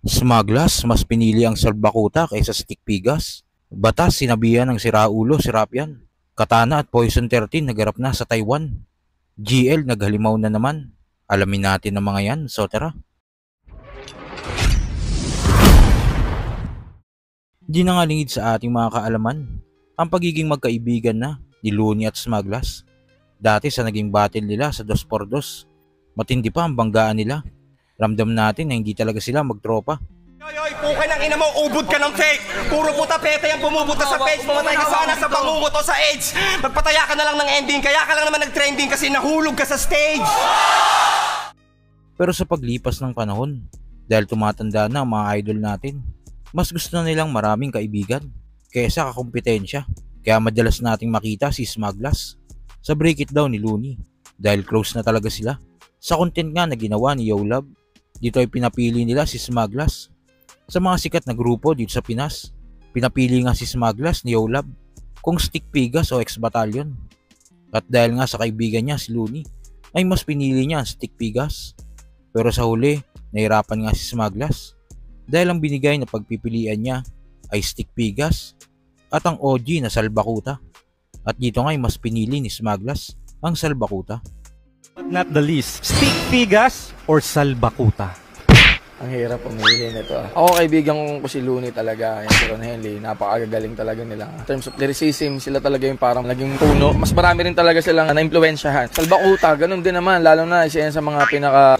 Smaglas, mas pinili ang salbakuta kaysa stick pigas. Batas, sinabihan ng siraulo si Rapian. Katana at Poison 13 nagarap na sa Taiwan. GL naghalimaw na naman. Alamin natin ang mga yan, so tara. Di na nga lingid sa ating mga kaalaman ang pagiging magkaibigan na ni Looney at Smaglas. Dati sa naging battle nila sa 2x2, matindi pa ang banggaan nila. Ramdam natin na hindi talaga sila magtropa. Yoy, pukay ng ina mo, ubod ka ng fake. Puro puta pete yung bumubuta sa page. Mamatay ka sana sa bangungot o sa AIDS. Magpataya ka na lang ng ending, kaya ka lang naman nag-trending kasi nahulog ka sa stage. Pero sa paglipas ng panahon, dahil tumatanda na ang mga idol natin, mas gusto na nilang maraming kaibigan kaysa kakumpetensya. Kaya madalas nating makita si Smaglas sa Break It Down ni Looney dahil close na talaga sila. Sa content nga na ginawa ni Yo Love, dito ay pinapili nila si Smaglas. Sa mga sikat na grupo dito sa Pinas, pinapili nga si Smaglas ni Yo Love kung stick pigas o ex-batalyon. At dahil nga sa kaibigan niya si Looney, ay mas pinili niya ang stick pigas. Pero sa huli, nahirapan nga si Smaglas dahil ang binigay na pagpipilian niya ay stick pigas at ang OG na salbakuta. At dito nga ay mas pinili ni Smaglas ang salbakuta. But not the least, stick pigas or salbakuta? Ang hirap pumili nito. Ako kaibigan ko si Looney talaga, yung si Ron Henley, napakagagaling talaga nila. In terms of lyricism, sila talaga yung parang naging puno. Mas marami rin talaga silang na-impluensyahan. Salbakuta, ganun din naman, lalo na isa yan sa mga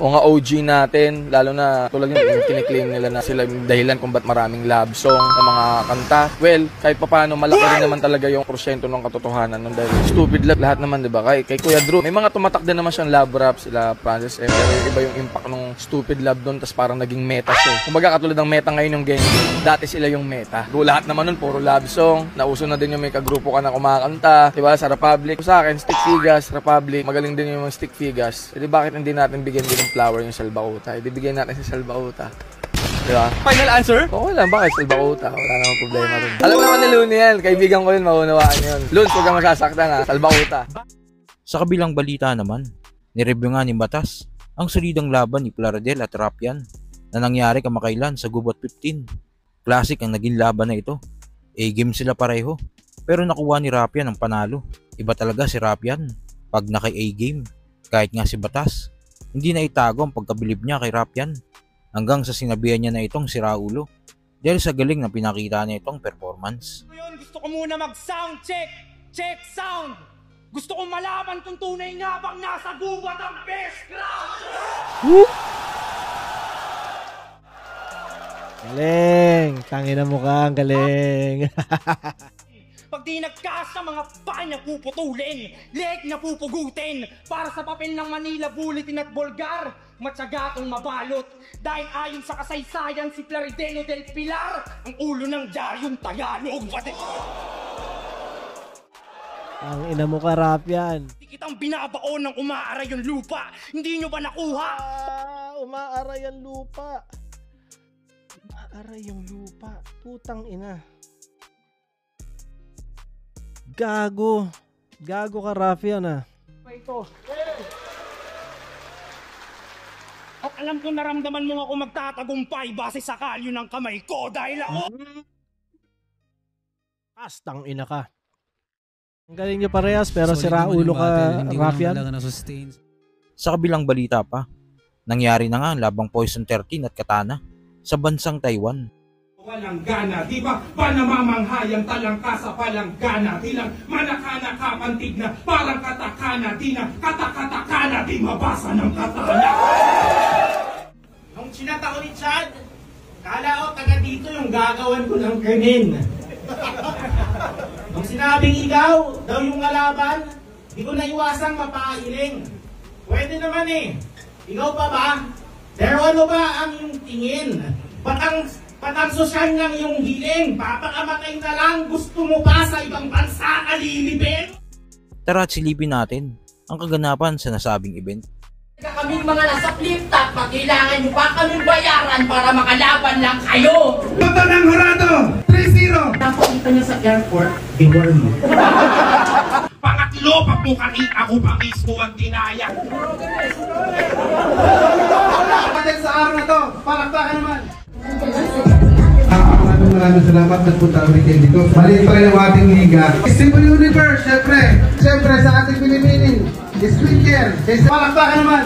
mga OG natin, lalo na tulad yung kiniklaim nila na sila yung dahilan kung ba't maraming love song na mga kanta. Well, kahit papaano, malaki rin naman talaga yung porsyento ng katotohanan nun dahil stupid love lahat naman, diba? Kay Kuya Drew, may mga tumatak din naman siyang love rap, sila Francis M. Pero iba yung impact ng stupid love doon, tas parang naging meta siya. Kumbaga katulad ng meta ngayon yung game, dati sila yung meta. Lahat naman nun, puro love song. Nauso na din yung may kagrupo ka na kumakanta. Diba? Sa Republic. Sa akin, stick figas, Republic. Magaling din yung stick figas. E di bakit hindi natin bigyan din ng flower yung salbakuta? E di bigyan natin si salbakuta. Diba? Final answer? Oo lang, bakit salbakuta? Wala namang problema rin. Alam naman ni Looney yan. Kaibigan ko yun, maunawaan yun. Loons, huwag kang masasaktan ha. Salbakuta. Sa kabilang balita naman, nireview nga ni Batas ang solidang laban ni Plaridel at Rapian na nangyari kamakailan sa Gubat 15. Classic ang naging laban na ito. A-game sila pareho. Pero nakuha ni Rapian ang panalo. Iba talaga si Rapian pag naka-A-game. Kahit nga si Batas, hindi na itago ang pagkabilib niya kay Rapian. Hanggang sa sinabihan niya na itong siraulo. Dahil sa galing na pinakita niya itong performance. Ngayon, gusto ko muna mag-sound check. Check sound. Gusto ko malaman kung tunay nga bang nasa gubat ang best ground. Galing! Tangina mo ka, ang galing! Pag di nagkasa, mga paa niya puputulin, leg niya pupugutin, para sa papel ng Manila Bulletin at Bulgar, matyaga kong mabalot. Dahil ayon sa kasaysayan, si Plaridel del Pilar, ang ulo ng Daryong Tagalog. Ang ina mo ka, Rapian! Di kitang binabaon ng umaaray yung lupa, hindi nyo ba nakuha? Umaaray ang lupa! Aray yung lupa. Putang ina. Gago. Gago ka, Rafian ah. Ito. At alam ko naramdaman mo ako magtatagumpay base sa kalyo ng kamay ko dahil ako... Astang ina ka. Ang galing nyo parehas pero siraulo ka, Rafian. Sa kabilang balita pa, nangyari na nga ang labang Poison 13 at Katana sa bansang Taiwan. Walang gana, di ba? Panamamanghayan talangka sa palanggana. Di lang manakana kapantig na parang katakana. Di na katakatakana, di mabasa ng katana. Nung sinata ko ni Chad, kala ko taga dito yung gagawan ko ng kanin. Nung sinabing ikaw, daw yung kalaban, di ko naiwasang mapailing. Pwede naman eh. Ikaw pa ba? Pero ano ba ang iyong tingin? Patang sosyal ng iyong hiling? Papakamatay na lang, gusto mo pa sa ibang bansa kalilibin? Tara at silipin natin ang kaganapan sa nasabing event. Kaming mga nasa flip-top, kailangan nyo pa kaming bayaran para makalaban lang kayo! Boto ng Horado! 3-0! Napakita nyo sa airport, deworm mo. Pangatlo, pagbukain ako pa mismo ang dinaya. Kapatid sa araw na to, palakpakan naman! maraming salamat at punta ulit kayo dito. Maliit pa rin ang ating liga. Simple Universe, syempre sa ating piniminin. Squinker, palakpakan naman.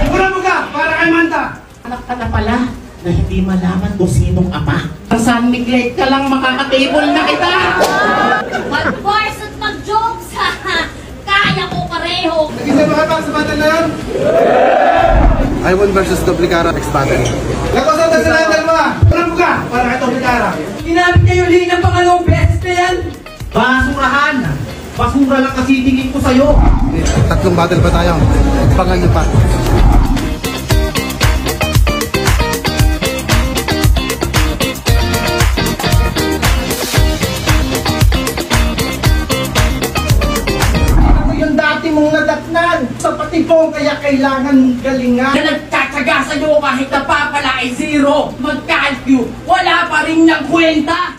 Mula mo ka, para kay Manta. Anak ka na pala na hindi malaman kung sinong ama. San Miguel ka lang makaka-table na kita. Mag-bars at mag-jokes, ha? Kaya ko pareho. Nag-isa ba kayo sa battle na yun? I1 versus Doblicara next battle. Lakosan na sila yung dalawa. Mula mo ka, para kay Doblicara. Ginamit niya yung linya pangalawang beses na yan. Basurahan! Basura lang kasi tingin ko sa'yo. Tatlong battle pa tayo. Pangal niyo pa. Ano yung dati mong nadatnan? Sa patibong kaya kailangan mong galingan. Na nagtsatsaga sa'yo kahit napapala ay zero. Mag-calcu, wala pa rin ng kwenta.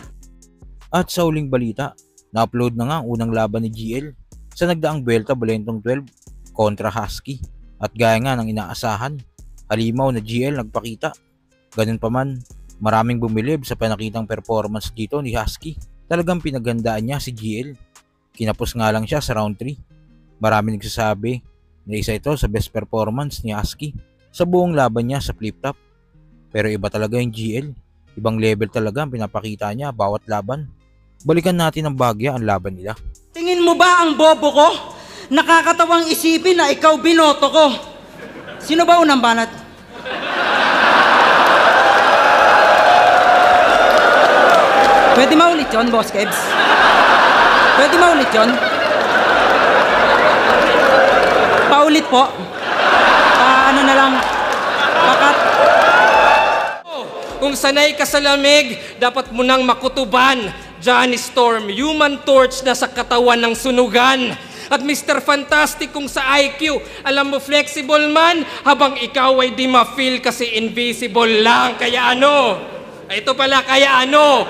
At sa uling balita, na-upload na nga ang unang laban ni GL sa nagdaang Vuelta Balentong 12 kontra Husky. At gaya nga ng inaasahan, halimaw na GL nagpakita. Ganun pa man, maraming bumilib sa panakitang performance dito ni Husky. Talagang pinaghandaan niya si GL. Kinapos nga lang siya sa round 3. Maraming nagsasabi na isa ito sa best performance ni Husky sa buong laban niya sa flip-top. Pero iba talaga yung GL. Ibang level talaga ang pinapakita niya bawat laban. Balikan natin ang bahagya ang laban nila. Tingin mo ba ang bobo ko? Nakakatawang isipin na ikaw binoto ko. Sino ba unang banat? Pwede maulit yun, Boss Kebs? Pwede maulit yun? Paulit po. Ano na lang, pakat. Kung sanay ka sa lamig, dapat mo nang makutuban. Johnny Storm, Human Torch na sa katawan ng sunugan. At Mr. Fantastic kung sa IQ, alam mo flexible man, habang ikaw ay di ma-feel kasi invisible lang. Kaya ano? Ito pala, kaya ano?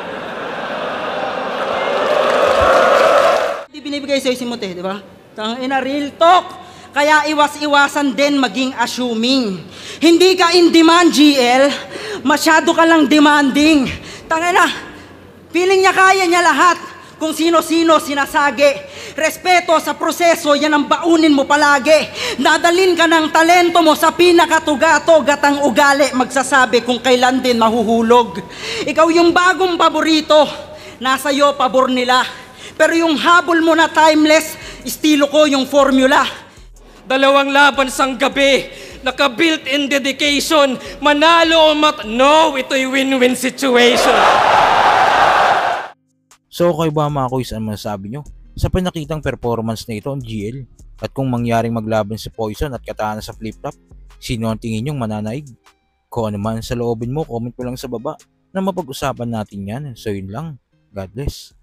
Hindi binibigay sa'yo si Mote, di ba? Tangina, real talk. Kaya iwas-iwasan din maging assuming. Hindi ka in demand, GL. Masyado ka lang demanding. Tangina, feeling niya kaya niya lahat. Kung sino-sino sinasagi. Respeto sa proseso, yan ang baunin mo palagi. Dadalin ka ng talento mo sa pinakatugatog at ang ugali magsasabi kung kailan din mahuhulog. Ikaw yung bagong paborito, nasa iyo pabor nila. Pero yung habol mo na timeless, estilo ko yung formula. Dalawang laban sang gabi, naka-built-in dedication, manalo o no, ito'y win-win situation. So kayo ba mga kuys, ano masasabi nyo sa pinakitang performance na ito ang GL? At kung mangyaring maglaban si Poison at Katana sa flip-top, sino ang tingin nyong mananaig? Kung ano man sa loobin mo, comment mo lang sa baba na mapag-usapan natin yan. So yun lang, God bless.